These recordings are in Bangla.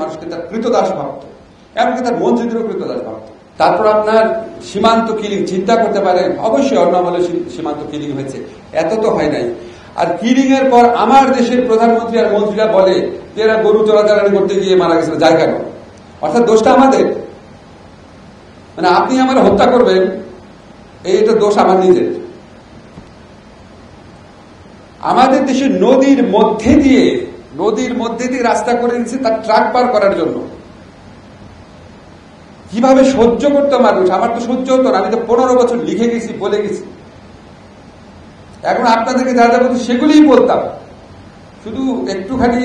মানুষকে তার কৃতদাস ভাবত, এমনকি তার মন্ত্রীদেরও কৃতদাস ভাবত। তারপর আপনার সীমান্ত কিলিং চিন্তা করতে পারেন, অবশ্যই অন্য আমলে সীমান্ত কিলিং হয়েছে, এত তো হয় নাই। আর কিলিং এর পর আমার দেশের প্রধানমন্ত্রী আর মন্ত্রীরা বলে যে এরা গরু চোরাচালানি করতে গিয়ে মারা গেছিল, যায় কেন? অর্থাৎ দোষটা আমাদের, মানে আপনি আমার হত্যা করবেন, এইটা দোষ আমার নিজের। আমাদের দেশে নদীর মধ্যে দিয়ে রাস্তা করে দিচ্ছে তার ট্রাক পার করার জন্য। কিভাবে সহ্য করতো মানুষ? আমার তো সহ্য হতো না, আমি তো 15 বছর লিখে গেছি, বলে গেছি। এখন আপনাদেরকে যা যা বলছি সেগুলিই বলতাম, শুধু একটুখানি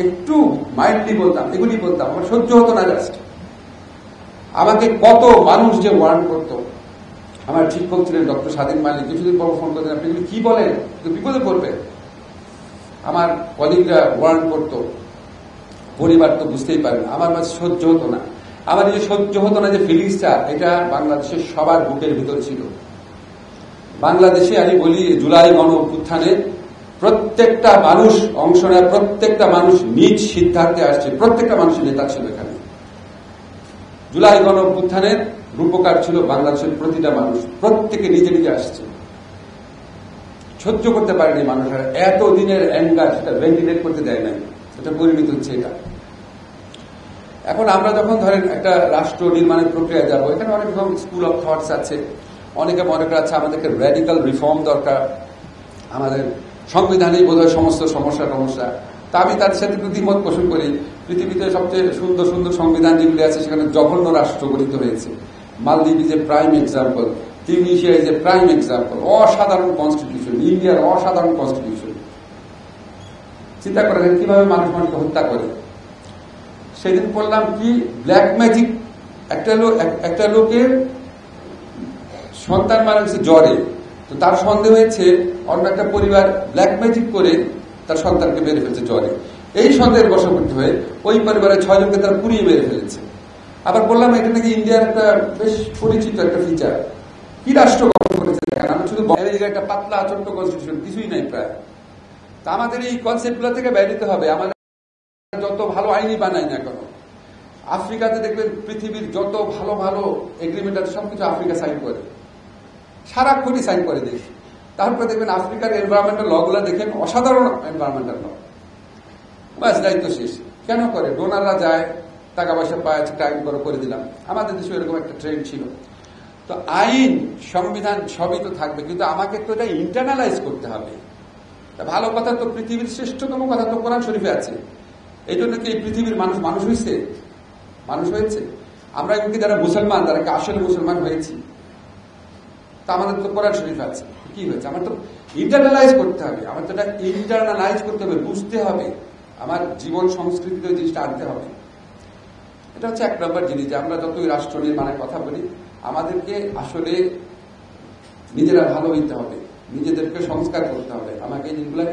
একটু মাইন্ডলি বলতাম, এগুলি বলতাম, আমার সহ্য হতো না। জাস্ট আমাকে কত মানুষ যে ওয়ার্ন করতো। আমার শিক্ষক ছিলেন ডক্টর স্বাধীন মালিক, কিছুদিন পর ফোন করতেন, আপনি কি বলেন, বিপদে পড়বে। আমার কলিগরা ওয়ার্ন করতো, পরিবার তো বুঝতেই পারেন। আমার মাঝে সহ্য হতো না। আমার যে সহ্য হতো না যে ফিলিংসটা, এটা বাংলাদেশের সবার বুকের ভিতর ছিল। বাংলাদেশে আমি বলি জুলাই গণ অভ্যুত্থানে প্রত্যেকটা মানুষ অংশ নেয়, প্রত্যেকটা মানুষ নিজ সিদ্ধান্তে আসছে, প্রত্যেকটা মানুষের নেতা ছিল এখানে। জুলাই গণ অভ্যুত্থানের রূপকার ছিল বাংলাদেশের প্রতিটা মানুষ, প্রত্যেকে নিজে নিজে আসছে। সহ্য করতে পারেনি মানুষের এত দিনের অ্যাঙ্গার, সেটা ভেন্টিলেট করতে দেয় নাই, এটা পরিণত হচ্ছে এটা। এখন আমরা যখন ধরেন একটা রাষ্ট্র নির্মাণের প্রক্রিয়া যাবো, এখানে অনেক রকম স্কুল অফ থটস আছে। অনেকে মনে করা আছে আমাদেরকে র্যাডিক্যাল রিফর্ম দরকার, আমাদের সংবিধানেই বোধহয় সমস্ত সমস্যা। তা আমি তার সাথে একটু দ্বিমত পোষণ করি। পৃথিবীতে সবচেয়ে সুন্দর সুন্দর সংবিধান যেগুলি আছে সেখানে জঘন্য রাষ্ট্র গঠিত হয়েছে। মালদ্বীপ is a prime example, Tunisia is a prime example. অসাধারণ কনস্টিটিউশন, ইন্ডিয়ার অসাধারণ কনস্টিটিউশন। চিন্তা করেন কিভাবে মানুষ মানুষকে হত্যা করে। সেদিন বললাম কি ব্ল্যাক ম্যাজিক, একটা লোকের সন্তান মারা গেছে জ্বরে, তো তার সন্দেহ হয়েছে অন্য একটা পরিবার ব্ল্যাক ম্যাজিক করে তার সন্তানকে মেরে ফেলছে জ্বরে। এই সন্দেহের বশবর্তী হয়ে ওই পরিবারের 6 জনকে তারা পুড়িয়ে মেরে ফেলেছে। আবার বললাম এটা নাকি ইন্ডিয়ার একটা বেশ পরিচিত একটা ফিচার। কি রাষ্ট্র গঠন করেছে দেখেন, আমরা শুধু একটা পাতলা ছোট্ট কনস্টিটিউশন, কিছুই নাই প্রায়। তা আমাদের এই কনসেপ্ট গুলো থেকে বের হতে হবে। আমাদের যত ভালো আইনই বানাই না কেন, আফ্রিকাতে দেখবেন পৃথিবীর যত ভালো ভালো এগ্রিমেন্ট আছে সবকিছু আফ্রিকা সাইন করে, সারাক্ষণই সাইন করে দেখি। তারপরে দেখবেন আফ্রিকার এনভায়রনমেন্টাল ল গুলা দেখেন, অসাধারণ এনভায়রনমেন্টাল ল। বাস দায়িত্ব শেষ। কেন করে? ডোনাররা যায়, টাকা পয়সা পায়, টাইম করে দিলাম। আমাদের দেশে এরকম একটা ট্রেন্ড ছিল। তো আইন, সংবিধান সবই তো থাকবে, কিন্তু আমাকে তো এটা ইন্টারনালাইজ করতে হবে। ভালো কথা তো, পৃথিবীর শ্রেষ্ঠতম কথা তো কোরআন শরীফে আছে। এই জন্য কি এই পৃথিবীর মানুষ হয়েছে? আমরা এমনকি যারা মুসলমান, যারা কি আসলে মুসলমান হয়েছি, তা আমাদের তো কোরআন শরীফ আছে। কি হয়েছে? আমার তো ইন্টারনালাইজ করতে হবে, বুঝতে হবে, আমার জীবন সংস্কৃতিতে ওই জিনিসটা আনতে হবে। এটা হচ্ছে 1 নম্বর জিনিস, যে আমরা যতই রাষ্ট্র নির্মাণের কথা বলি, আমাদেরকে আসলে নিজেরা ভালো হইতে হবে, নিজেদেরকে সংস্কার করতে হবে। আমাকে এই জিনিসগুলো